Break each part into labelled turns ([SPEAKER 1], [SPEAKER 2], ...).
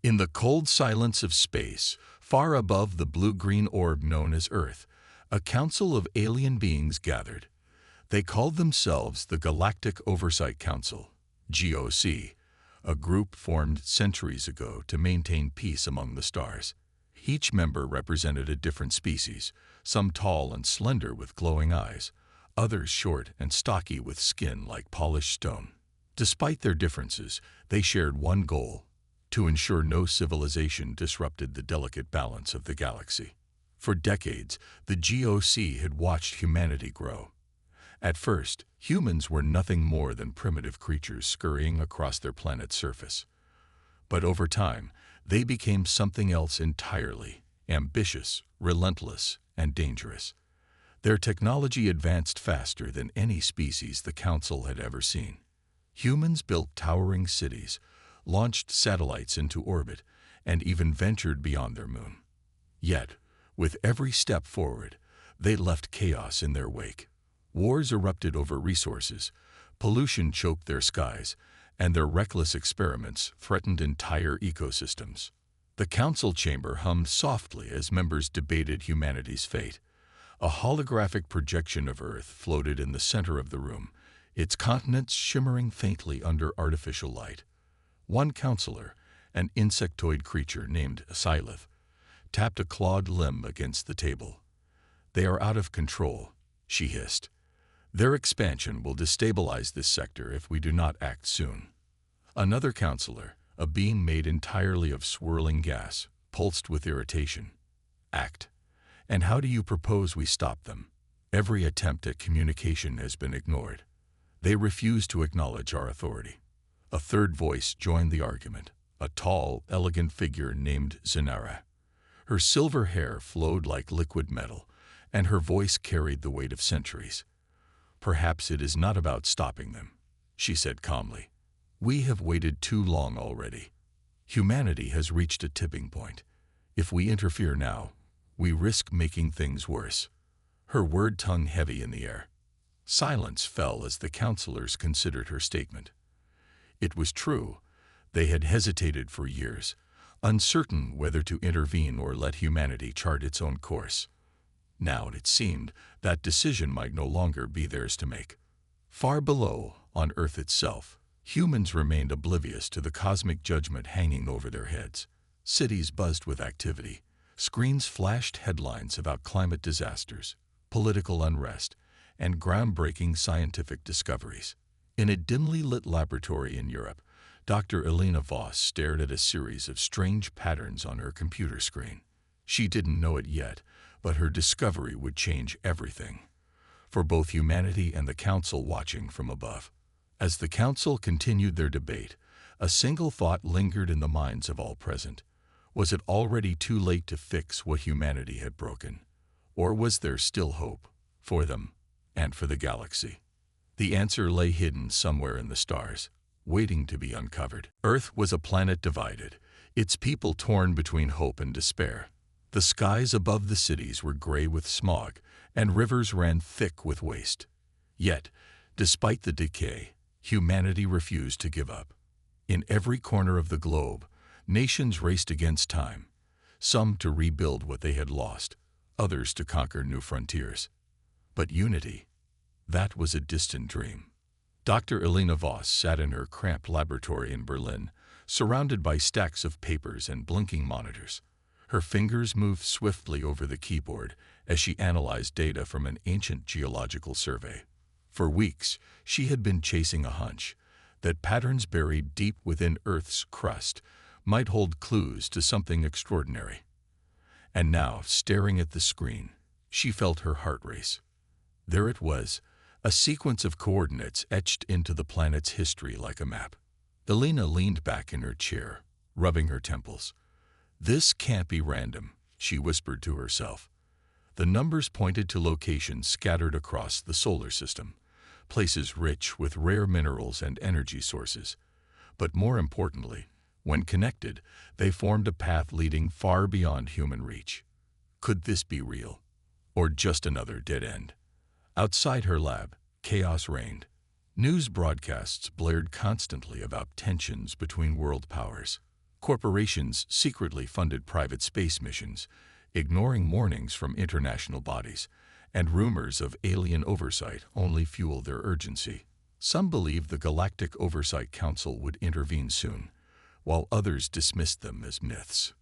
[SPEAKER 1] In the cold silence of space, far above the blue-green orb known as Earth, a council of alien beings gathered. They called themselves the Galactic Oversight Council, GOC, a group formed centuries ago to maintain peace among the stars. Each member represented a different species, some tall and slender with glowing eyes, others short and stocky with skin like polished stone. Despite their differences, they shared one goal: to ensure no civilization disrupted the delicate balance of the galaxy. For decades, the GOC had watched humanity grow. At first, humans were nothing more than primitive creatures scurrying across their planet's surface. But over time, they became something else entirely: ambitious, relentless, and dangerous. Their technology advanced faster than any species the Council had ever seen. Humans built towering cities, launched satellites into orbit, and even ventured beyond their moon. Yet, with every step forward, they left chaos in their wake. Wars erupted over resources, pollution choked their skies, and their reckless experiments threatened entire ecosystems. The council chamber hummed softly as members debated humanity's fate. A holographic projection of Earth floated in the center of the room, its continents shimmering faintly under artificial light. One counselor, an insectoid creature named Scythe, tapped a clawed limb against the table. "They are out of control," she hissed. "Their expansion will destabilize this sector if we do not act soon." Another counselor, a being made entirely of swirling gas, pulsed with irritation. "Act. And how do you propose we stop them? Every attempt at communication has been ignored. They refuse to acknowledge our authority." A third voice joined the argument, a tall, elegant figure named Zenara. Her silver hair flowed like liquid metal, and her voice carried the weight of centuries. "Perhaps it is not about stopping them," she said calmly. "We have waited too long already. Humanity has reached a tipping point. If we interfere now, we risk making things worse." Her word hung heavy in the air. Silence fell as the counselors considered her statement. It was true. They had hesitated for years, uncertain whether to intervene or let humanity chart its own course. Now it seemed that decision might no longer be theirs to make. Far below, on Earth itself, humans remained oblivious to the cosmic judgment hanging over their heads. Cities buzzed with activity. Screens flashed headlines about climate disasters, political unrest, and groundbreaking scientific discoveries. In a dimly lit laboratory in Europe, Dr. Elena Voss stared at a series of strange patterns on her computer screen. She didn't know it yet, but her discovery would change everything, for both humanity and the Council watching from above. As the Council continued their debate, a single thought lingered in the minds of all present. Was it already too late to fix what humanity had broken? Or was there still hope for them and for the galaxy? The answer lay hidden somewhere in the stars, waiting to be uncovered. Earth was a planet divided, its people torn between hope and despair. The skies above the cities were gray with smog, and rivers ran thick with waste. Yet, despite the decay, humanity refused to give up. In every corner of the globe, nations raced against time, some to rebuild what they had lost, others to conquer new frontiers. But unity, that was a distant dream. Dr. Elena Voss sat in her cramped laboratory in Berlin, surrounded by stacks of papers and blinking monitors. Her fingers moved swiftly over the keyboard as she analyzed data from an ancient geological survey. For weeks, she had been chasing a hunch that patterns buried deep within Earth's crust might hold clues to something extraordinary. And now, staring at the screen, she felt her heart race. There it was, a sequence of coordinates etched into the planet's history like a map. Elena leaned back in her chair, rubbing her temples. "This can't be random," she whispered to herself. The numbers pointed to locations scattered across the solar system, places rich with rare minerals and energy sources. But more importantly, when connected, they formed a path leading far beyond human reach. Could this be real? Or just another dead end? Outside her lab, chaos reigned. News broadcasts blared constantly about tensions between world powers. Corporations secretly funded private space missions, ignoring warnings from international bodies, and rumors of alien oversight only fueled their urgency. Some believed the Galactic Oversight Council would intervene soon, while others dismissed them as myths.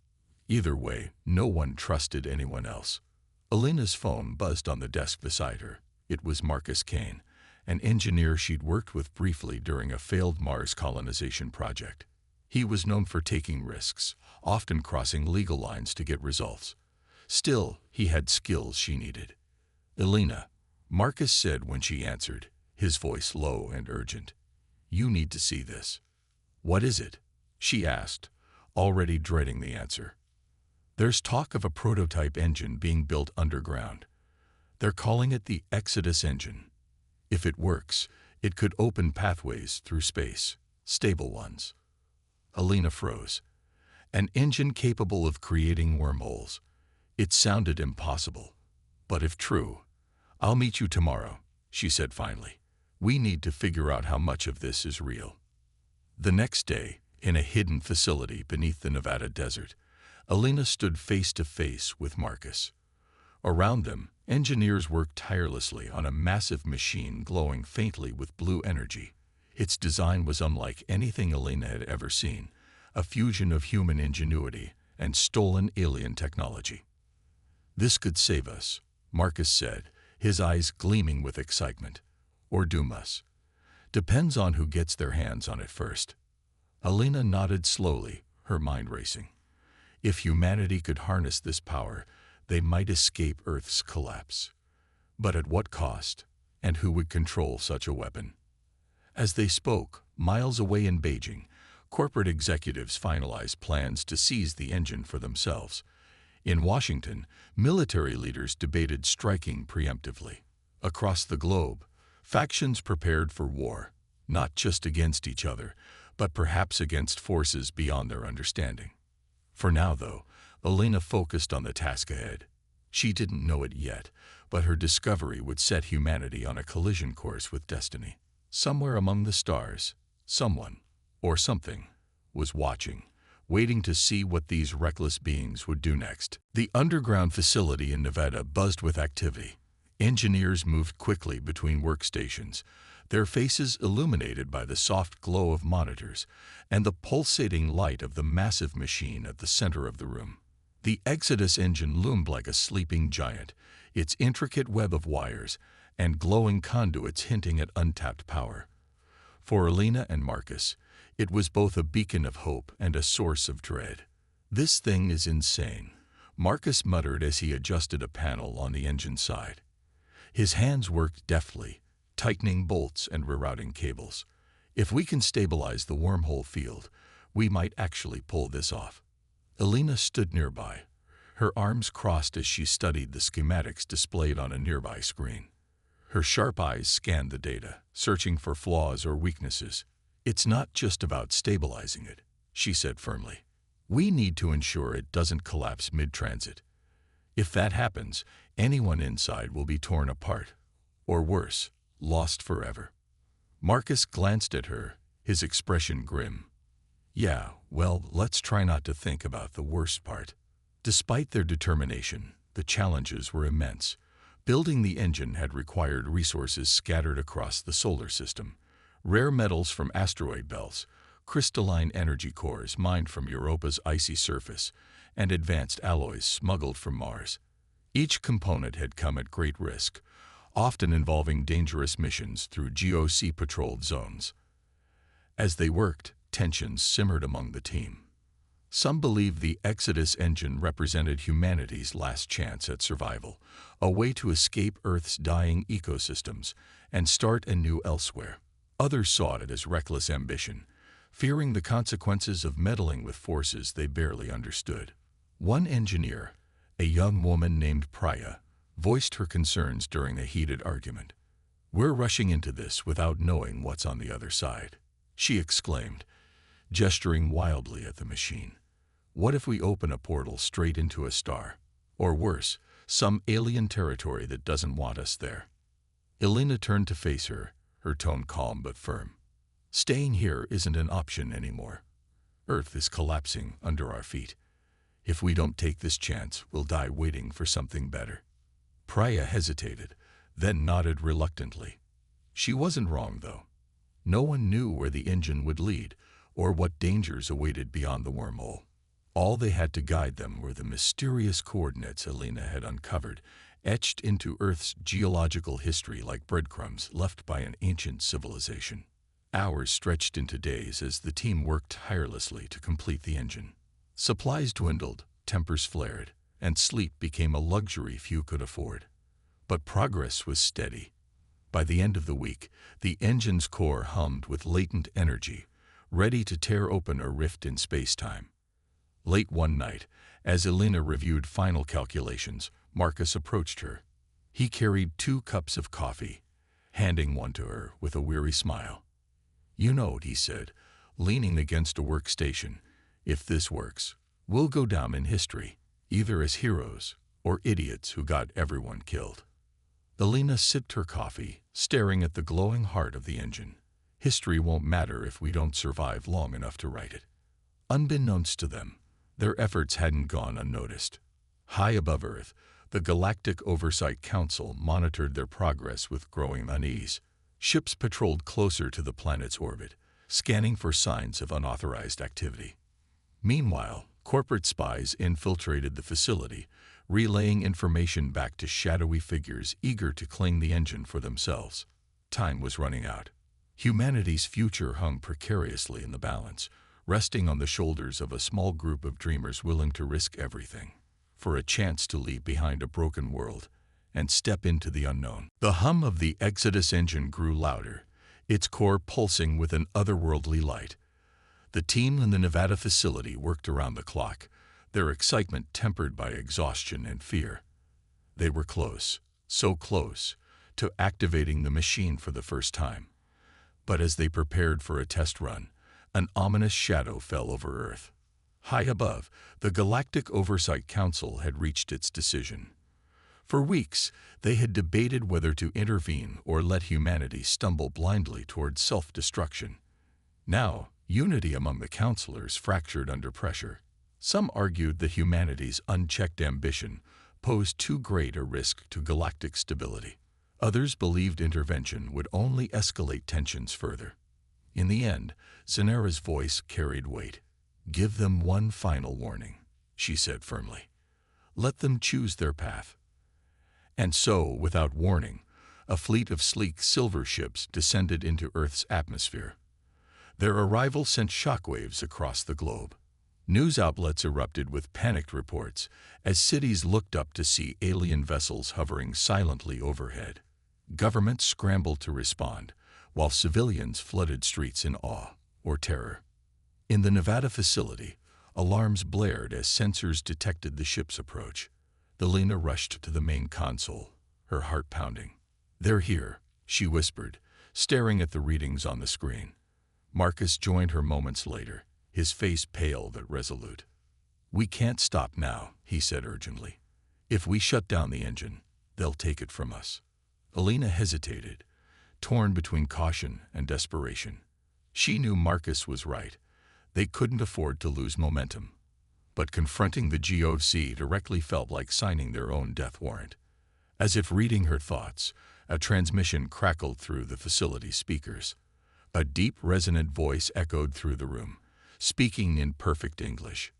[SPEAKER 1] Either way, no one trusted anyone else. Elena's phone buzzed on the desk beside her. It was Marcus Kane, an engineer she'd worked with briefly during a failed Mars colonization project. He was known for taking risks, often crossing legal lines to get results. Still, he had skills she needed. "Elena," Marcus said when she answered, his voice low and urgent. "You need to see this." "What is it?" she asked, already dreading the answer. "There's talk of a prototype engine being built underground. They're calling it the Exodus engine. If it works, it could open pathways through space, stable ones." Elena froze. An engine capable of creating wormholes. It sounded impossible. "But if true, I'll meet you tomorrow," she said finally. "We need to figure out how much of this is real." The next day, in a hidden facility beneath the Nevada desert, Elena stood face to face with Marcus. Around them, engineers worked tirelessly on a massive machine glowing faintly with blue energy. Its design was unlike anything Elena had ever seen, a fusion of human ingenuity and stolen alien technology. "This could save us," Marcus said, his eyes gleaming with excitement. "Or doom us. Depends on who gets their hands on it first." Elena nodded slowly, her mind racing. If humanity could harness this power, they might escape Earth's collapse. But at what cost, and who would control such a weapon? As they spoke, miles away in Beijing, corporate executives finalized plans to seize the engine for themselves. In Washington, military leaders debated striking preemptively. Across the globe, factions prepared for war, not just against each other, but perhaps against forces beyond their understanding. For now, though, Elena focused on the task ahead. She didn't know it yet, but her discovery would set humanity on a collision course with destiny. Somewhere among the stars, someone, or something, was watching, waiting to see what these reckless beings would do next. The underground facility in Nevada buzzed with activity. Engineers moved quickly between workstations, their faces illuminated by the soft glow of monitors and the pulsating light of the massive machine at the center of the room. The Exodus engine loomed like a sleeping giant, its intricate web of wires and glowing conduits hinting at untapped power. For Elena and Marcus, it was both a beacon of hope and a source of dread. "This thing is insane," Marcus muttered as he adjusted a panel on the engine side. His hands worked deftly, tightening bolts and rerouting cables. "If we can stabilize the wormhole field, we might actually pull this off." Elena stood nearby, her arms crossed as she studied the schematics displayed on a nearby screen. Her sharp eyes scanned the data, searching for flaws or weaknesses. "It's not just about stabilizing it," she said firmly. "We need to ensure it doesn't collapse mid-transit. If that happens, anyone inside will be torn apart, or worse, lost forever." Marcus glanced at her, his expression grim. "Yeah, well, let's try not to think about the worst part." Despite their determination, the challenges were immense. Building the engine had required resources scattered across the solar system. Rare metals from asteroid belts, crystalline energy cores mined from Europa's icy surface, and advanced alloys smuggled from Mars. Each component had come at great risk, often involving dangerous missions through GOC-patrolled zones. As they worked, tensions simmered among the team. Some believed the Exodus engine represented humanity's last chance at survival, a way to escape Earth's dying ecosystems and start anew elsewhere. Others saw it as reckless ambition, fearing the consequences of meddling with forces they barely understood. One engineer, a young woman named Priya, voiced her concerns during a heated argument. "We're rushing into this without knowing what's on the other side," she exclaimed, gesturing wildly at the machine. "What if we open a portal straight into a star? Or worse, some alien territory that doesn't want us there?" Elena turned to face her, her tone calm but firm. "Staying here isn't an option anymore." Earth is collapsing under our feet. If we don't take this chance, we'll die waiting for something better." Priya hesitated, then nodded reluctantly. She wasn't wrong, though. No one knew where the engine would lead, or what dangers awaited beyond the wormhole. All they had to guide them were the mysterious coordinates Elena had uncovered, etched into Earth's geological history like breadcrumbs left by an ancient civilization. Hours stretched into days as the team worked tirelessly to complete the engine. Supplies dwindled, tempers flared, and sleep became a luxury few could afford. But progress was steady. By the end of the week, the engine's core hummed with latent energy, ready to tear open a rift in space-time. Late one night, as Elena reviewed final calculations, Marcus approached her. He carried 2 cups of coffee, handing one to her with a weary smile. "You know," he said, leaning against a workstation, "if this works, we'll go down in history, either as heroes or idiots who got everyone killed." Elena sipped her coffee, staring at the glowing heart of the engine. History won't matter if we don't survive long enough to write it. Unbeknownst to them, their efforts hadn't gone unnoticed. High above Earth, the Galactic Oversight Council monitored their progress with growing unease. Ships patrolled closer to the planet's orbit, scanning for signs of unauthorized activity. Meanwhile, corporate spies infiltrated the facility, relaying information back to shadowy figures eager to claim the engine for themselves. Time was running out. Humanity's future hung precariously in the balance, resting on the shoulders of a small group of dreamers willing to risk everything for a chance to leave behind a broken world and step into the unknown. The hum of the Exodus engine grew louder, its core pulsing with an otherworldly light. The team in the Nevada facility worked around the clock, their excitement tempered by exhaustion and fear. They were close, so close, to activating the machine for the first time. But as they prepared for a test run, an ominous shadow fell over Earth. High above, the Galactic Oversight Council had reached its decision. For weeks, they had debated whether to intervene or let humanity stumble blindly towards self-destruction. Now, unity among the counselors fractured under pressure. Some argued that humanity's unchecked ambition posed too great a risk to galactic stability. Others believed intervention would only escalate tensions further. In the end, Zanera's voice carried weight. "Give them one final warning," she said firmly. "Let them choose their path." And so, without warning, a fleet of sleek silver ships descended into Earth's atmosphere. Their arrival sent shockwaves across the globe. News outlets erupted with panicked reports as cities looked up to see alien vessels hovering silently overhead. Governments scrambled to respond, while civilians flooded streets in awe or terror. In the Nevada facility, alarms blared as sensors detected the ship's approach. Elena rushed to the main console, her heart pounding. "They're here," she whispered, staring at the readings on the screen. Marcus joined her moments later, his face pale but resolute. "We can't stop now," he said urgently. "If we shut down the engine, they'll take it from us." Elena hesitated, torn between caution and desperation. She knew Marcus was right. They couldn't afford to lose momentum. But confronting the GOC directly felt like signing their own death warrant. As if reading her thoughts, a transmission crackled through the facility's speakers. A deep, resonant voice echoed through the room, speaking in perfect English.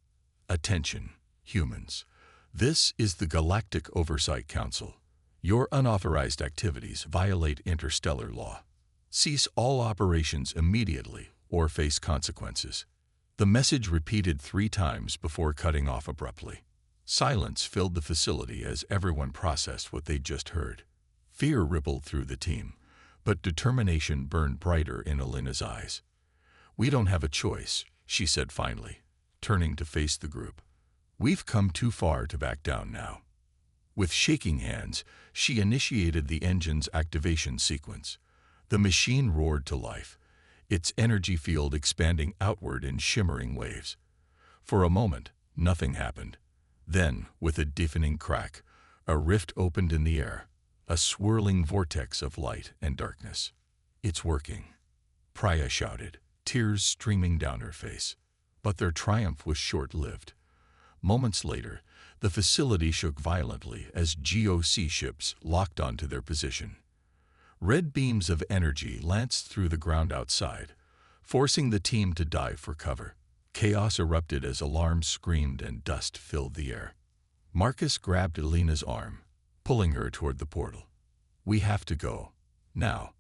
[SPEAKER 1] "Attention, humans. This is the Galactic Oversight Council. Your unauthorized activities violate interstellar law. Cease all operations immediately or face consequences." The message repeated 3 times before cutting off abruptly. Silence filled the facility as everyone processed what they'd just heard. Fear rippled through the team, but determination burned brighter in Elena's eyes. "We don't have a choice," she said finally, turning to face the group. "We've come too far to back down now." With shaking hands, she initiated the engine's activation sequence. The machine roared to life, its energy field expanding outward in shimmering waves. For a moment, nothing happened. Then, with a deafening crack, a rift opened in the air, a swirling vortex of light and darkness. "It's working," Priya shouted, tears streaming down her face. But their triumph was short-lived. Moments later, the facility shook violently as GOC ships locked onto their position. Red beams of energy lanced through the ground outside, forcing the team to dive for cover. Chaos erupted as alarms screamed and dust filled the air. Marcus grabbed Elena's arm, pulling her toward the portal. "We have to go. Now."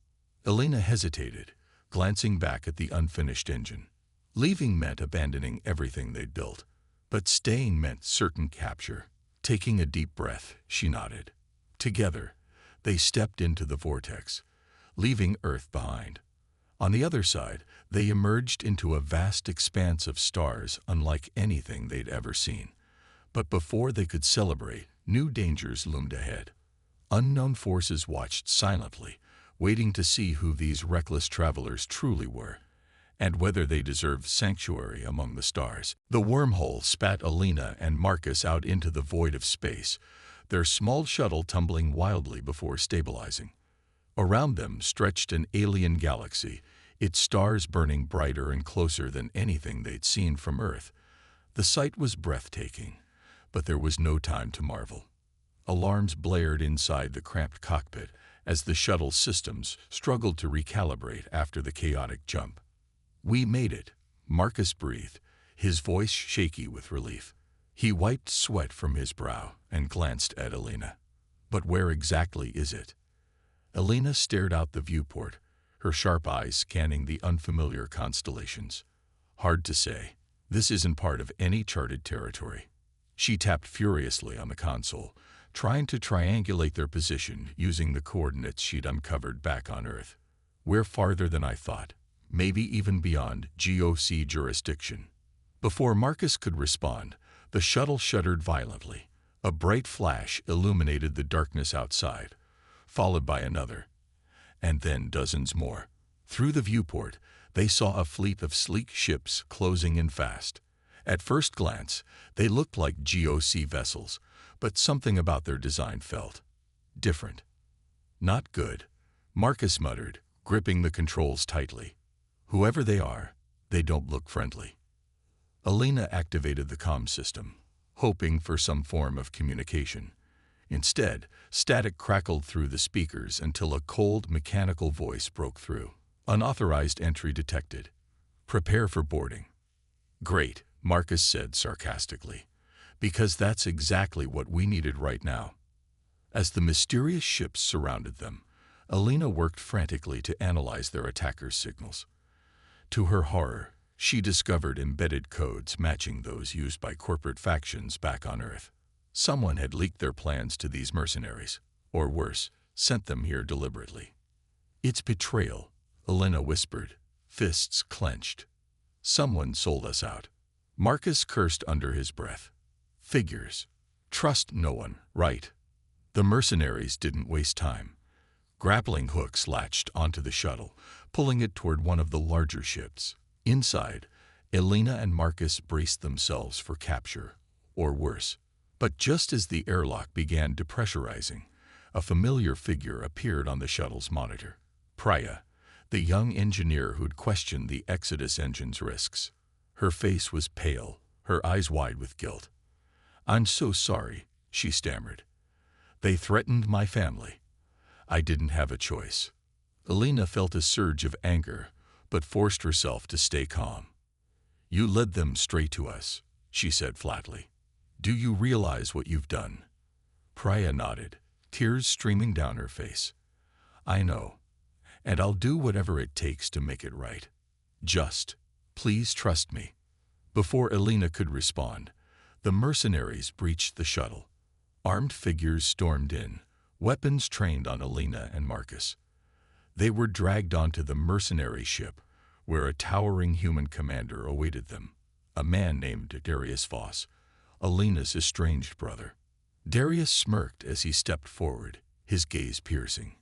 [SPEAKER 1] Elena hesitated, glancing back at the unfinished engine. Leaving meant abandoning everything they'd built, but staying meant certain capture. Taking a deep breath, she nodded. Together, they stepped into the vortex, leaving Earth behind. On the other side, they emerged into a vast expanse of stars unlike anything they'd ever seen. But before they could celebrate, new dangers loomed ahead. Unknown forces watched silently, waiting to see who these reckless travelers truly were, and whether they deserved sanctuary among the stars. The wormhole spat Elena and Marcus out into the void of space, their small shuttle tumbling wildly before stabilizing. Around them stretched an alien galaxy, its stars burning brighter and closer than anything they'd seen from Earth. The sight was breathtaking, but there was no time to marvel. Alarms blared inside the cramped cockpit as the shuttle's systems struggled to recalibrate after the chaotic jump. "We made it," Marcus breathed, his voice shaky with relief. He wiped sweat from his brow and glanced at Elena. "But where exactly is it?" Elena stared out the viewport, her sharp eyes scanning the unfamiliar constellations. "Hard to say. This isn't part of any charted territory." She tapped furiously on the console, trying to triangulate their position using the coordinates she'd uncovered back on Earth. "We're farther than I thought, maybe even beyond GOC jurisdiction." Before Marcus could respond, the shuttle shuddered violently. A bright flash illuminated the darkness outside, followed by another, and then dozens more. Through the viewport, they saw a fleet of sleek ships closing in fast. At first glance, they looked like GOC vessels, but something about their design felt different. "Not good," Marcus muttered, gripping the controls tightly. "Whoever they are, they don't look friendly." Elena activated the comm system, hoping for some form of communication. Instead, static crackled through the speakers until a cold, mechanical voice broke through. "Unauthorized entry detected. Prepare for boarding." "Great," Marcus said sarcastically, "because that's exactly what we needed right now." As the mysterious ships surrounded them, Elena worked frantically to analyze their attackers' signals. To her horror, she discovered embedded codes matching those used by corporate factions back on Earth. Someone had leaked their plans to these mercenaries, or worse, sent them here deliberately. "It's betrayal," Elena whispered, fists clenched. "Someone sold us out." Marcus cursed under his breath. "Figures. Trust no one, right?" The mercenaries didn't waste time. Grappling hooks latched onto the shuttle, pulling it toward one of the larger ships. Inside, Elena and Marcus braced themselves for capture, or worse. But just as the airlock began depressurizing, a familiar figure appeared on the shuttle's monitor. Priya, the young engineer who'd questioned the Exodus engine's risks. Her face was pale, her eyes wide with guilt. "I'm so sorry," she stammered. "They threatened my family. I didn't have a choice." Elena felt a surge of anger, but forced herself to stay calm. "You led them straight to us," she said flatly. "Do you realize what you've done?" Priya nodded, tears streaming down her face. "I know, and I'll do whatever it takes to make it right. Just, please trust me." Before Elena could respond, the mercenaries breached the shuttle. Armed figures stormed in, weapons trained on Elena and Marcus. They were dragged onto the mercenary ship, where a towering human commander awaited them, a man named Darius Voss, Elena's estranged brother. Darius smirked as he stepped forward, his gaze piercing.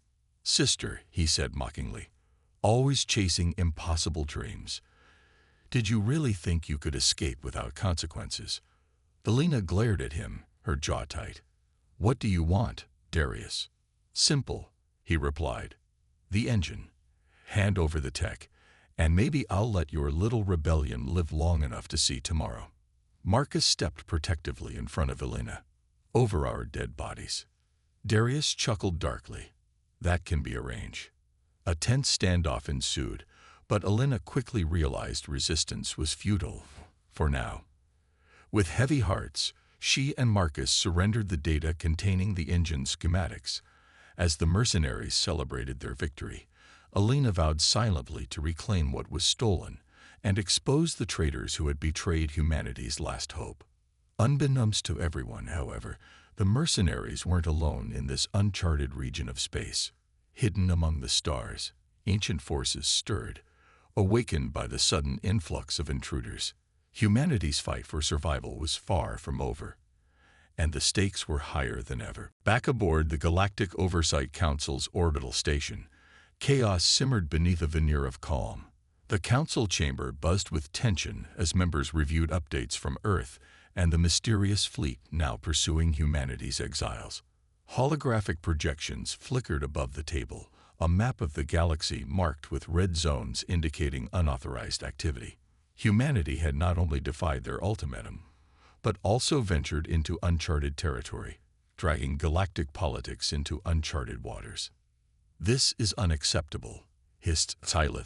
[SPEAKER 1] "Sister," he said mockingly, "always chasing impossible dreams. Did you really think you could escape without consequences?" Elena glared at him, her jaw tight. "What do you want, Darius?" "Simple," he replied. "The engine. Hand over the tech, And maybe I'll let your little rebellion live long enough to see tomorrow." Marcus stepped protectively in front of Elena. "Over our dead bodies." Darius chuckled darkly. "That can be arranged." A tense standoff ensued, but Elena quickly realized resistance was futile, for now. With heavy hearts, she and Marcus surrendered the data containing the engine schematics. As the mercenaries celebrated their victory, Elena vowed silently to reclaim what was stolen and expose the traitors who had betrayed humanity's last hope. Unbeknownst to everyone, however, the mercenaries weren't alone in this uncharted region of space. Hidden among the stars, ancient forces stirred, awakened by the sudden influx of intruders. Humanity's fight for survival was far from over, and the stakes were higher than ever. Back aboard the Galactic Oversight Council's orbital station, chaos simmered beneath a veneer of calm. The council chamber buzzed with tension as members reviewed updates from Earth and the mysterious fleet now pursuing humanity's exiles. Holographic projections flickered above the table, a map of the galaxy marked with red zones indicating unauthorized activity. Humanity had not only defied their ultimatum, but also ventured into uncharted territory, dragging galactic politics into uncharted waters. "This is unacceptable," hissed Scylla,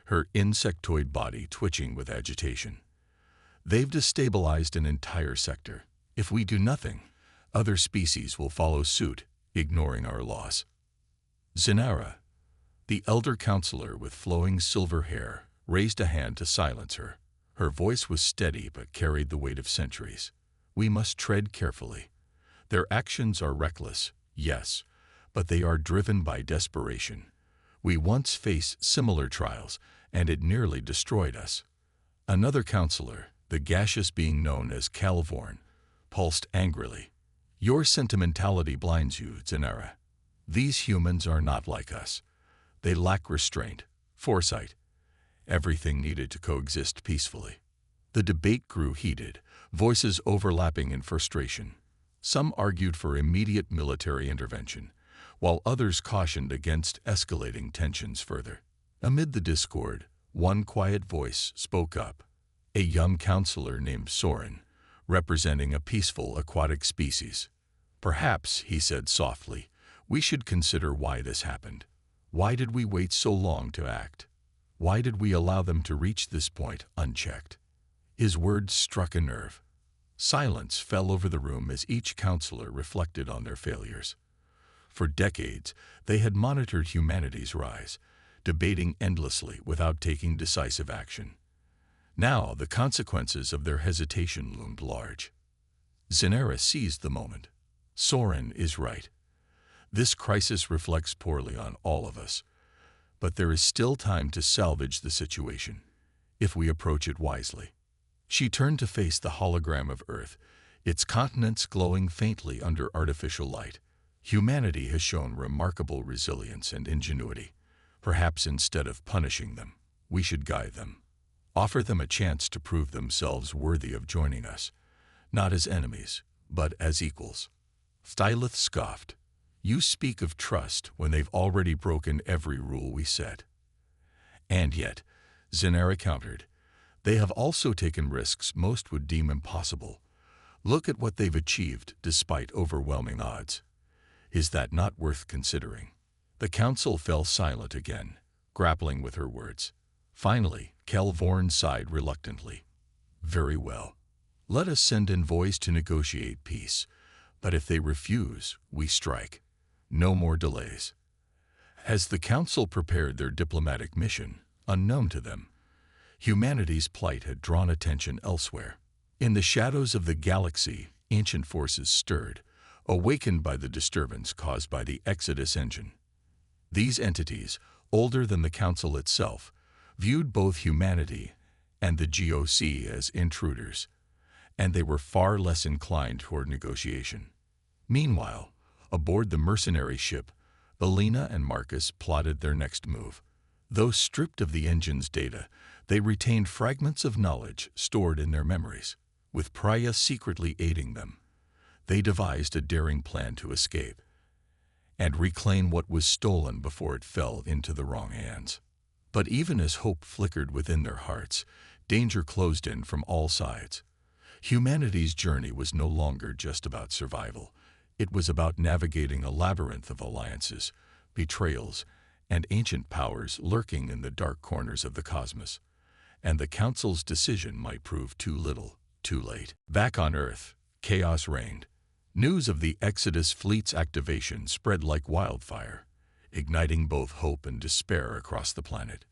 [SPEAKER 1] her insectoid body twitching with agitation. "They've destabilized an entire sector. If we do nothing, other species will follow suit, ignoring our laws." Zinara, the elder counselor with flowing silver hair, raised a hand to silence her. Her voice was steady but carried the weight of centuries. "We must tread carefully. Their actions are reckless, yes, but they are driven by desperation. We once faced similar trials, and it nearly destroyed us." Another counselor, the gaseous being known as Calvorn, pulsed angrily. "Your sentimentality blinds you, Zinara. These humans are not like us. They lack restraint, foresight. Everything needed to coexist peacefully." The debate grew heated, voices overlapping in frustration. Some argued for immediate military intervention, while others cautioned against escalating tensions further. Amid the discord, one quiet voice spoke up. A young counselor named Soren, representing a peaceful aquatic species. "Perhaps," he said softly, "we should consider why this happened. Why did we wait so long to act? Why did we allow them to reach this point unchecked?" His words struck a nerve. Silence fell over the room as each counselor reflected on their failures. For decades, they had monitored humanity's rise, debating endlessly without taking decisive action. Now, the consequences of their hesitation loomed large. Zinara seized the moment. "Soren is right. This crisis reflects poorly on all of us. But there is still time to salvage the situation, if we approach it wisely." She turned to face the hologram of Earth, its continents glowing faintly under artificial light. "Humanity has shown remarkable resilience and ingenuity. Perhaps instead of punishing them, we should guide them. Offer them a chance to prove themselves worthy of joining us, not as enemies, but as equals." Stylith scoffed. "You speak of trust when they've already broken every rule we set." "And yet," Zinara countered, "they have also taken risks most would deem impossible. Look at what they've achieved despite overwhelming odds. Is that not worth considering?" The council fell silent again, grappling with her words. Finally, Calvorn sighed reluctantly. "Very well. Let us send envoys to negotiate peace, but if they refuse, we strike. No more delays." As the council prepared their diplomatic mission, unknown to them, humanity's plight had drawn attention elsewhere. In the shadows of the galaxy, ancient forces stirred, awakened by the disturbance caused by the Exodus engine. These entities, older than the council itself, viewed both humanity and the GOC as intruders, and they were far less inclined toward negotiation. Meanwhile, aboard the mercenary ship, Elena and Marcus plotted their next move. Though stripped of the engine's data, they retained fragments of knowledge stored in their memories. With Priya secretly aiding them, they devised a daring plan to escape and reclaim what was stolen before it fell into the wrong hands. But even as hope flickered within their hearts, danger closed in from all sides. Humanity's journey was no longer just about survival. It was about navigating a labyrinth of alliances, betrayals, and ancient powers lurking in the dark corners of the cosmos. And the Council's decision might prove too little, too late. Back on Earth, chaos reigned. News of the Exodus fleet's activation spread like wildfire, igniting both hope and despair across the planet.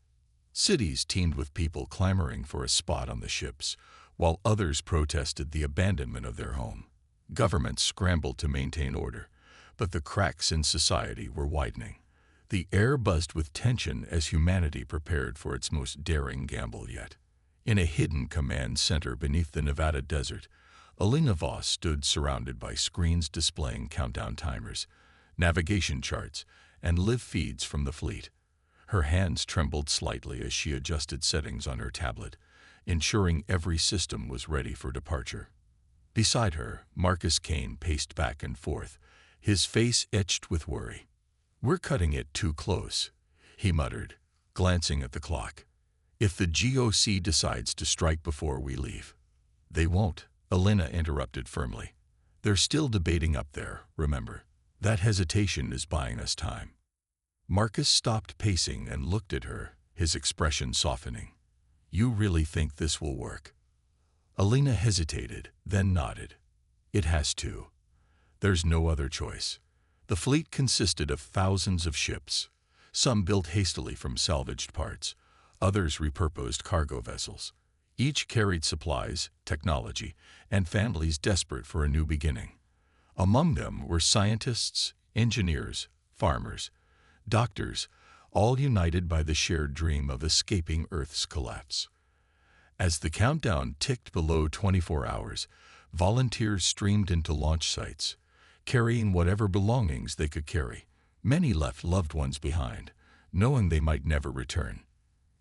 [SPEAKER 1] Cities teemed with people clamoring for a spot on the ships, while others protested the abandonment of their home. Governments scrambled to maintain order, but the cracks in society were widening. The air buzzed with tension as humanity prepared for its most daring gamble yet. In a hidden command center beneath the Nevada desert, Alina Voss stood surrounded by screens displaying countdown timers, navigation charts, and live feeds from the fleet. Her hands trembled slightly as she adjusted settings on her tablet, ensuring every system was ready for departure. Beside her, Marcus Kane paced back and forth, his face etched with worry. "We're cutting it too close," he muttered, glancing at the clock. "If the GOC decides to strike before we leave." "They won't," Alina interrupted firmly. "They're still debating up there, remember. That hesitation is buying us time." Marcus stopped pacing and looked at her, his expression softening. "You really think this will work?" Alina hesitated, then nodded. "It has to. There's no other choice." The fleet consisted of thousands of ships, some built hastily from salvaged parts, others repurposed cargo vessels. Each carried supplies, technology, and families desperate for a new beginning. Among them were scientists, engineers, farmers, doctors, all united by the shared dream of escaping Earth's collapse. As the countdown ticked below 24 hours, volunteers streamed into launch sites, carrying whatever belongings they could carry. Many left loved ones behind, knowing they might never return.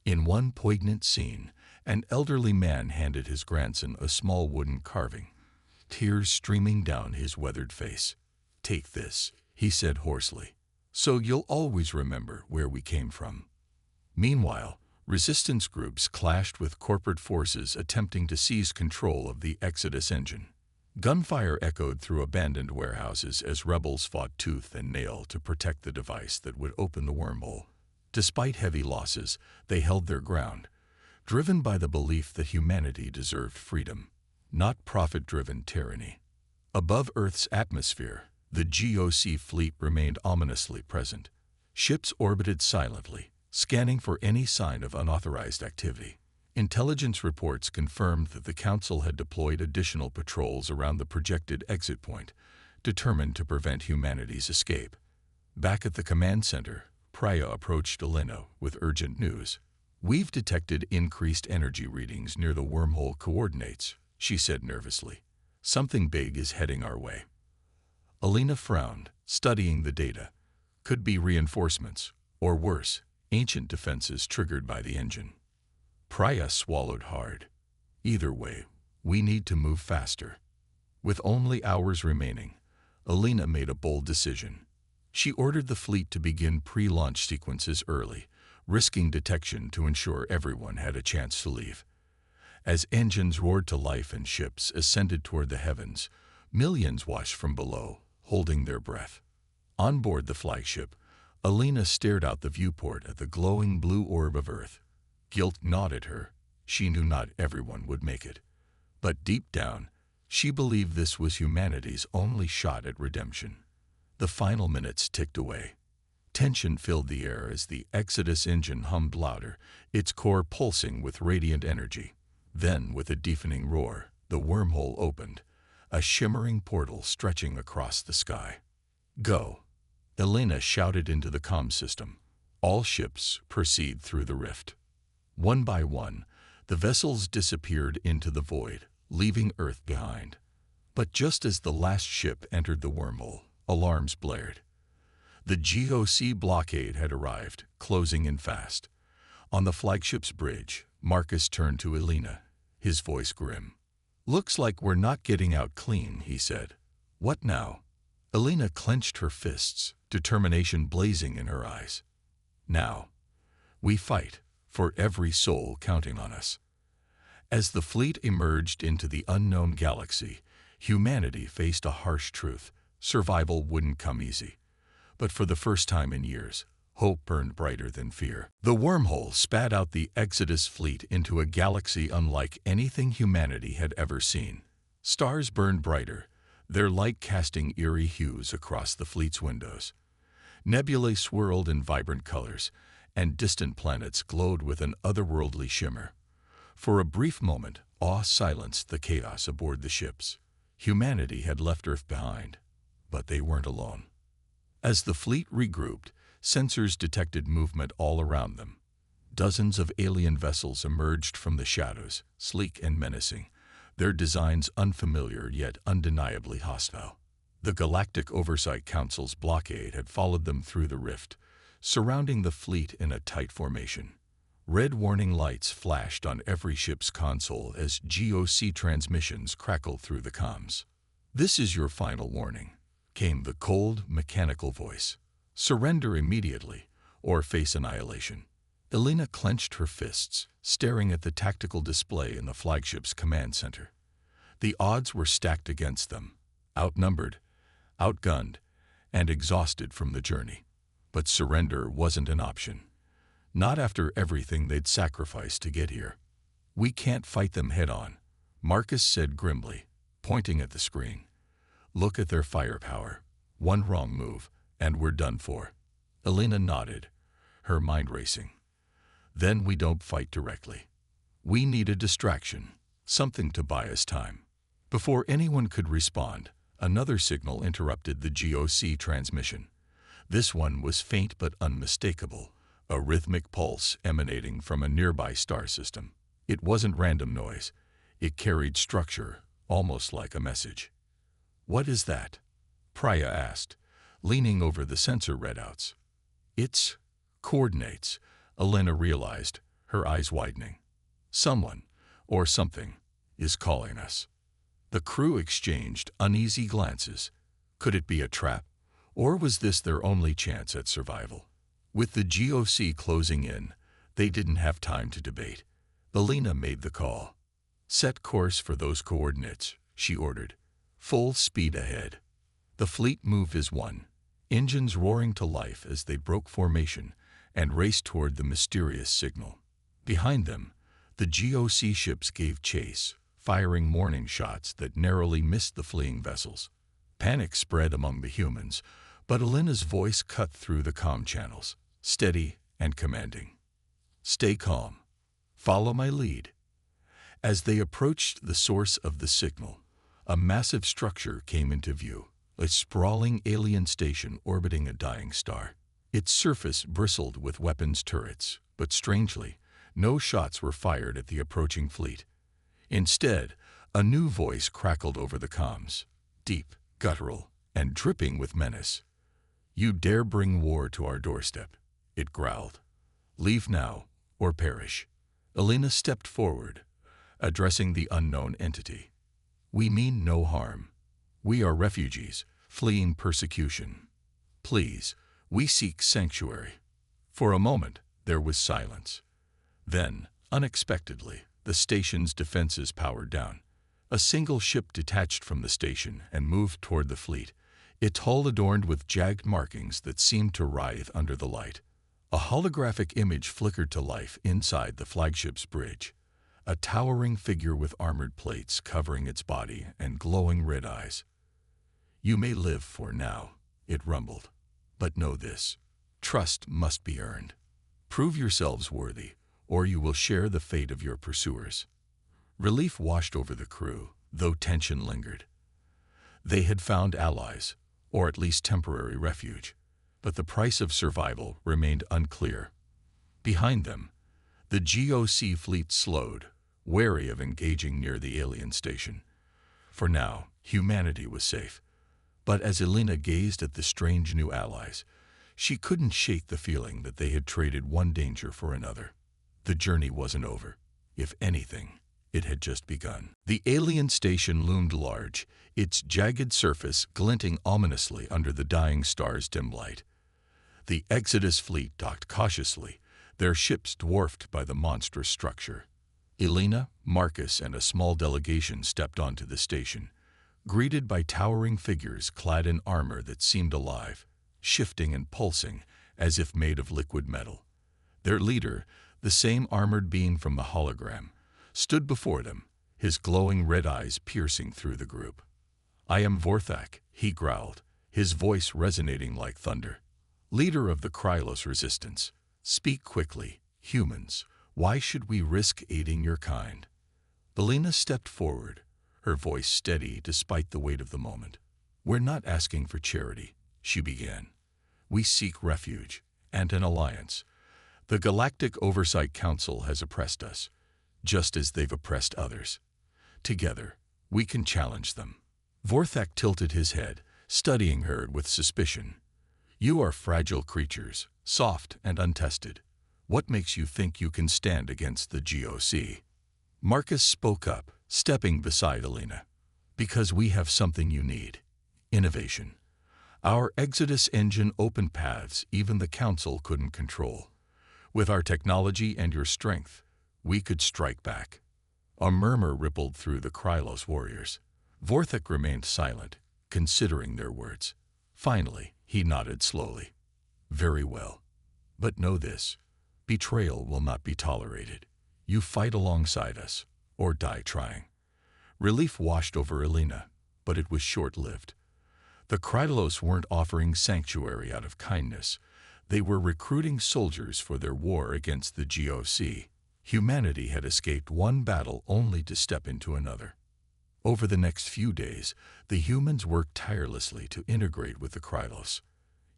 [SPEAKER 1] In one poignant scene, an elderly man handed his grandson a small wooden carving, tears streaming down his weathered face. "Take this," he said hoarsely, "so you'll always remember where we came from." Meanwhile, resistance groups clashed with corporate forces attempting to seize control of the Exodus engine. Gunfire echoed through abandoned warehouses as rebels fought tooth and nail to protect the device that would open the wormhole. Despite heavy losses, they held their ground, driven by the belief that humanity deserved freedom, not profit-driven tyranny. Above Earth's atmosphere, the GOC fleet remained ominously present. Ships orbited silently, scanning for any sign of unauthorized activity. Intelligence reports confirmed that the Council had deployed additional patrols around the projected exit point, determined to prevent humanity's escape. Back at the command center, Priya approached Alina with urgent news. "We've detected increased energy readings near the wormhole coordinates," she said nervously. "Something big is heading our way." Alina frowned, studying the data. Could be reinforcements, or worse, ancient defenses triggered by the engine. Priya swallowed hard. "Either way, we need to move faster." With only hours remaining, Alina made a bold decision. She ordered the fleet to begin pre-launch sequences early, risking detection to ensure everyone had a chance to leave. As engines roared to life and ships ascended toward the heavens, millions watched from below, holding their breath. On board the flagship, Alina stared out the viewport at the glowing blue orb of Earth. Guilt gnawed at her. She knew not everyone would make it. But deep down, she believed this was humanity's only shot at redemption. The final minutes ticked away. Tension filled the air as the Exodus engine hummed louder, its core pulsing with radiant energy. Then, with a deafening roar, the wormhole opened, a shimmering portal stretching across the sky. "Go!" Alina shouted into the comm system. "All ships proceed through the rift." One by one, the vessels disappeared into the void, leaving Earth behind. But just as the last ship entered the wormhole, alarms blared. The GOC blockade had arrived, closing in fast. On the flagship's bridge, Marcus turned to Alina, his voice grim. "Looks like we're not getting out clean," he said. "What now?" Alina clenched her fists, determination blazing in her eyes. "Now. We fight. for every soul counting on us. As the fleet emerged into the unknown galaxy, humanity faced a harsh truth. Survival wouldn't come easy. But for the first time in years, hope burned brighter than fear. The wormhole spat out the Exodus fleet into a galaxy unlike anything humanity had ever seen. Stars burned brighter, their light casting eerie hues across the fleet's windows. Nebulae swirled in vibrant colors, and distant planets glowed with an otherworldly shimmer. For a brief moment, awe silenced the chaos aboard the ships. Humanity had left Earth behind, but they weren't alone. As the fleet regrouped, sensors detected movement all around them. Dozens of alien vessels emerged from the shadows, sleek and menacing, their designs unfamiliar yet undeniably hostile. The Galactic Oversight Council's blockade had followed them through the rift, surrounding the fleet in a tight formation. Red warning lights flashed on every ship's console as GOC transmissions crackled through the comms. "This is your final warning," came the cold, mechanical voice. "Surrender immediately, or face annihilation." Elena clenched her fists, staring at the tactical display in the flagship's command center. The odds were stacked against them, outnumbered, outgunned, and exhausted from the journey. But surrender wasn't an option. Not after everything they'd sacrificed to get here. "We can't fight them head-on," Marcus said grimly, pointing at the screen. "Look at their firepower. One wrong move, and we're done for." Elena nodded, her mind racing. "Then we don't fight directly. We need a distraction, something to buy us time." Before anyone could respond, another signal interrupted the GOC transmission. This one was faint but unmistakable, a rhythmic pulse emanating from a nearby star system. It wasn't random noise. It carried structure, almost like a message. "What is that?" Priya asked, leaning over the sensor readouts. "It's coordinates," Elena realized, her eyes widening. "Someone, or something, is calling us." The crew exchanged uneasy glances. Could it be a trap, or was this their only chance at survival? With the GOC closing in, they didn't have time to debate. Elena made the call. "Set course for those coordinates," she ordered. "Full speed ahead." The fleet moved as one, engines roaring to life as they broke formation and raced toward the mysterious signal. Behind them, the GOC ships gave chase, firing warning shots that narrowly missed the fleeing vessels. Panic spread among the humans, but Elena's voice cut through the comm channels, steady and commanding. "Stay calm. Follow my lead." As they approached the source of the signal, a massive structure came into view, a sprawling alien station orbiting a dying star. Its surface bristled with weapons turrets, but strangely, no shots were fired at the approaching fleet. Instead, a new voice crackled over the comms, deep, guttural, and dripping with menace. "You dare bring war to our doorstep," it growled. "Leave now, or perish." Elena stepped forward, addressing the unknown entity. "We mean no harm. We are refugees, fleeing persecution. Please, we seek sanctuary." For a moment, there was silence. Then, unexpectedly, the station's defenses powered down. A single ship detached from the station and moved toward the fleet, its hull adorned with jagged markings that seemed to writhe under the light. A holographic image flickered to life inside the flagship's bridge, a towering figure with armored plates covering its body and glowing red eyes. "You may live for now," it rumbled. "But know this: trust must be earned. Prove yourselves worthy, or you will share the fate of your pursuers." Relief washed over the crew, though tension lingered. They had found allies, or at least temporary refuge, but the price of survival remained unclear. Behind them, the GOC fleet slowed, wary of engaging near the alien station. For now, humanity was safe. But as Elena gazed at the strange new allies, she couldn't shake the feeling that they had traded one danger for another. The journey wasn't over. If anything, it had just begun. The alien station loomed large, its jagged surface glinting ominously under the dying star's dim light. The Exodus fleet docked cautiously, their ships dwarfed by the monstrous structure. Elena, Marcus, and a small delegation stepped onto the station, greeted by towering figures clad in armor that seemed alive, shifting and pulsing as if made of liquid metal. Their leader, the same armored being from the hologram, stood before them, his glowing red eyes piercing through the group. "I am Vorthak," he growled, his voice resonating like thunder. "Leader of the Krylos resistance. Speak quickly, humans. Why should we risk aiding your kind?" Elena stepped forward, her voice steady despite the weight of the moment. "We're not asking for charity," she began. "We seek refuge and an alliance. The Galactic Oversight Council has oppressed us, just as they've oppressed others. Together, we can challenge them." Vorthak tilted his head, studying her with suspicion. "You are fragile creatures, soft and untested. What makes you think you can stand against the GOC?" Marcus spoke up, stepping beside Elena. "Because we have something you need. Innovation. Our Exodus engine opened paths even the Council couldn't control. With our technology and your strength, we could strike back." A murmur rippled through the Krylos warriors. Vorthak remained silent, considering their words. Finally, he nodded slowly. "Very well. But know this. Betrayal will not be tolerated. You fight alongside us, or die trying." Relief washed over Elena, but it was short-lived. The Krylos weren't offering sanctuary out of kindness. They were recruiting soldiers for their war against the GOC. Humanity had escaped one battle only to step into another. Over the next few days, the humans worked tirelessly to integrate with the Krylos.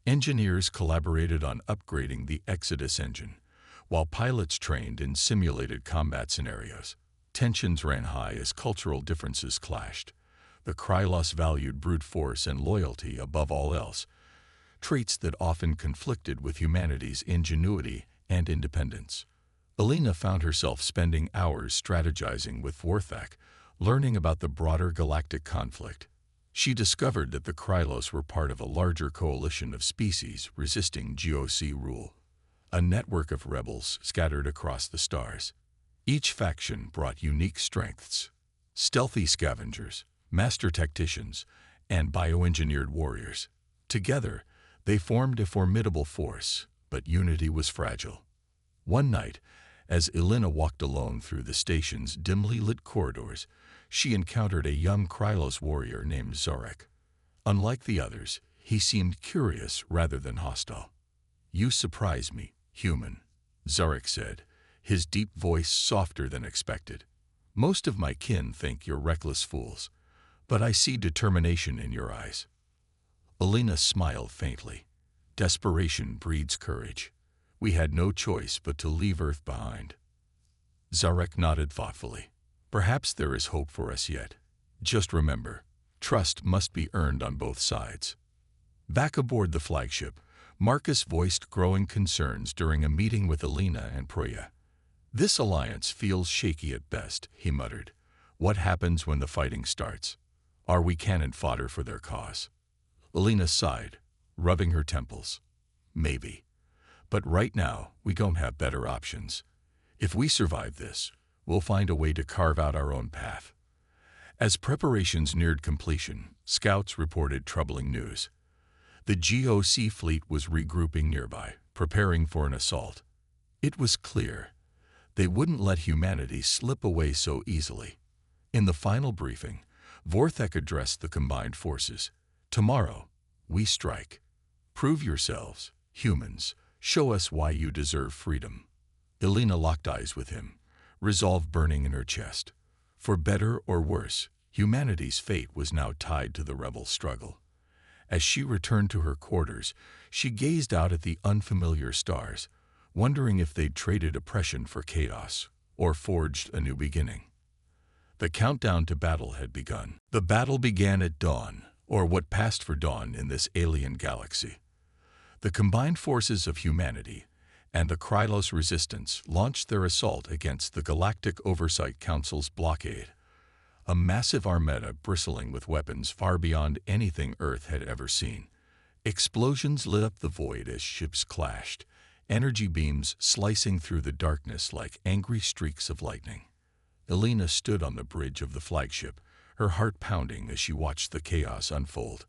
[SPEAKER 1] Engineers collaborated on upgrading the Exodus engine, while pilots trained in simulated combat scenarios. Tensions ran high as cultural differences clashed. The Krylos valued brute force and loyalty above all else, traits that often conflicted with humanity's ingenuity and independence. Elena found herself spending hours strategizing with Vorthak, learning about the broader galactic conflict. She discovered that the Krylos were part of a larger coalition of species resisting GOC rule, a network of rebels scattered across the stars. Each faction brought unique strengths: stealthy scavengers, master tacticians, and bioengineered warriors. Together, they formed a formidable force, but unity was fragile. One night, as Elena walked alone through the station's dimly lit corridors, she encountered a young Krylos warrior named Zarek. Unlike the others, he seemed curious rather than hostile. "You surprise me, human," Zarek said, his deep voice softer than expected. "Most of my kin think you're reckless fools, but I see determination in your eyes." Elena smiled faintly. "Desperation breeds courage. We had no choice but to leave Earth behind." Zarek nodded thoughtfully. "Perhaps there is hope for us yet. Just remember, trust must be earned on both sides." Back aboard the flagship, Marcus voiced growing concerns during a meeting with Elena and Proya. "This alliance feels shaky at best," he muttered. "What happens when the fighting starts? Are we cannon fodder for their cause?" Elena sighed, rubbing her temples. "Maybe. But right now, we don't have better options. If we survive this, we'll find a way to carve out our own path." As preparations neared completion, scouts reported troubling news. The GOC fleet was regrouping nearby, preparing for an assault. It was clear. They wouldn't let humanity slip away so easily. In the final briefing, Vorthak addressed the combined forces. "Tomorrow, we strike. Prove yourselves, humans. Show us why you deserve freedom." Elena locked eyes with him, resolve burning in her chest. For better or worse, humanity's fate was now tied to the rebel struggle. As she returned to her quarters, she gazed out at the unfamiliar stars, wondering if they'd traded oppression for chaos or forged a new beginning. The countdown to battle had begun. The battle began at dawn, or what passed for dawn in this alien galaxy. The combined forces of humanity and the Krylos resistance launched their assault against the Galactic Oversight Council's blockade, a massive armada bristling with weapons far beyond anything Earth had ever seen. Explosions lit up the void as ships clashed, energy beams slicing through the darkness like angry streaks of lightning. Elena stood on the bridge of the flagship, her heart pounding as she watched the chaos unfold.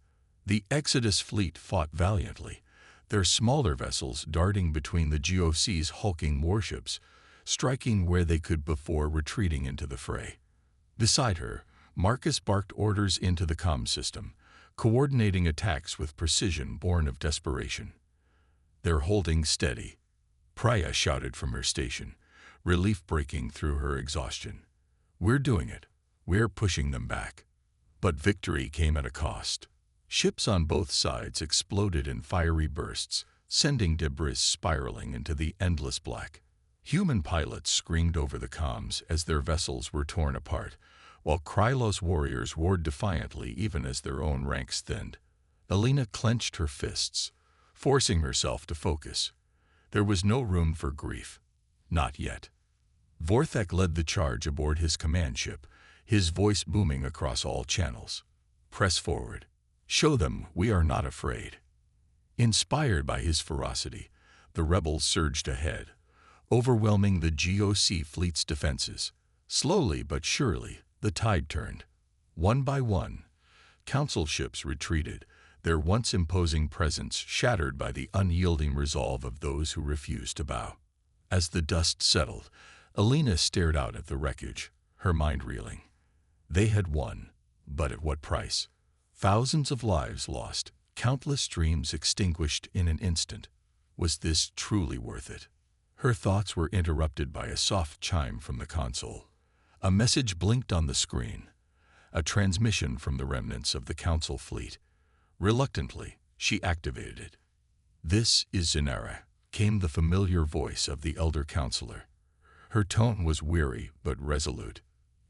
[SPEAKER 1] The Exodus fleet fought valiantly, their smaller vessels darting between the GOC's hulking warships, striking where they could before retreating into the fray. Beside her, Marcus barked orders into the comm system, coordinating attacks with precision born of desperation. "They're holding steady," Priya shouted from her station, relief breaking through her exhaustion. "We're doing it. We're pushing them back." But victory came at a cost. Ships on both sides exploded in fiery bursts, sending debris spiraling into the endless black. Human pilots screamed over the comms as their vessels were torn apart, while Krylos warriors roared defiantly even as their own ranks thinned. Elena clenched her fists, forcing herself to focus. There was no room for grief. Not yet. Vorthek led the charge aboard his command ship, his voice booming across all channels. "Press forward. Show them we are not afraid." Inspired by his ferocity, the rebels surged ahead, overwhelming the GOC fleet's defenses. Slowly but surely, the tide turned. One by one, council ships retreated, their once imposing presence shattered by the unyielding resolve of those who refused to bow. As the dust settled, Elena stared out at the wreckage, her mind reeling. They had won, but at what price? Thousands of lives lost, countless dreams extinguished in an instant. Was this truly worth it? Her thoughts were interrupted by a soft chime from the console. A message blinked on the screen, a transmission from the remnants of the council fleet. Reluctantly, she activated it. "This is Zinara," came the familiar voice of the elder counselor. Her tone was weary but resolute.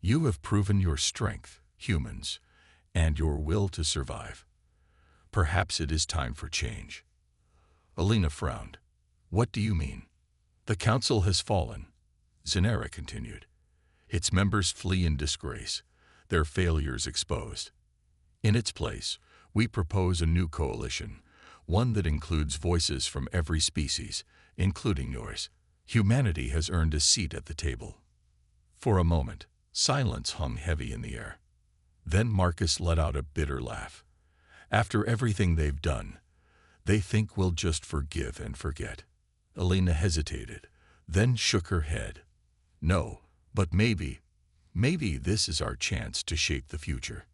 [SPEAKER 1] "You have proven your strength, humans, and your will to survive. Perhaps it is time for change." Elena frowned. "What do you mean?" "The council has fallen," Zinara continued. "Its members flee in disgrace, their failures exposed. In its place, we propose a new coalition, one that includes voices from every species, including yours. Humanity has earned a seat at the table." For a moment, silence hung heavy in the air. Then Marcus let out a bitter laugh. "After everything they've done, they think we'll just forgive and forget." Elena hesitated, then shook her head. "No, but maybe this is our chance to shape the future."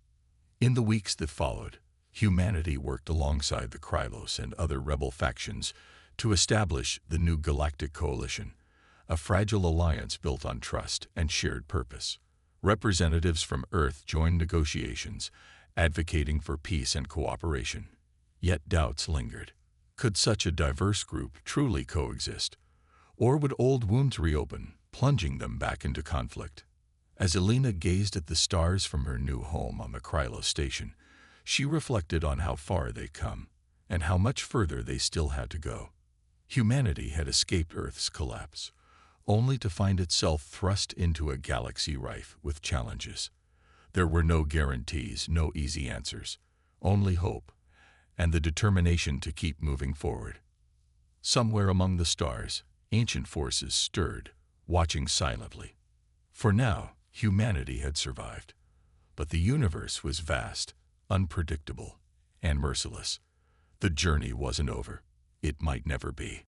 [SPEAKER 1] In the weeks that followed, humanity worked alongside the Krylos and other rebel factions to establish the new Galactic Coalition, a fragile alliance built on trust and shared purpose. Representatives from Earth joined negotiations, advocating for peace and cooperation. Yet doubts lingered. Could such a diverse group truly coexist? Or would old wounds reopen, plunging them back into conflict? As Elena gazed at the stars from her new home on the Krylos station, she reflected on how far they'd come, and how much further they still had to go. Humanity had escaped Earth's collapse, only to find itself thrust into a galaxy rife with challenges. There were no guarantees, no easy answers, only hope, and the determination to keep moving forward. Somewhere among the stars, ancient forces stirred, watching silently. For now, humanity had survived, but the universe was vast, unpredictable, and merciless. The journey wasn't over. It might never be.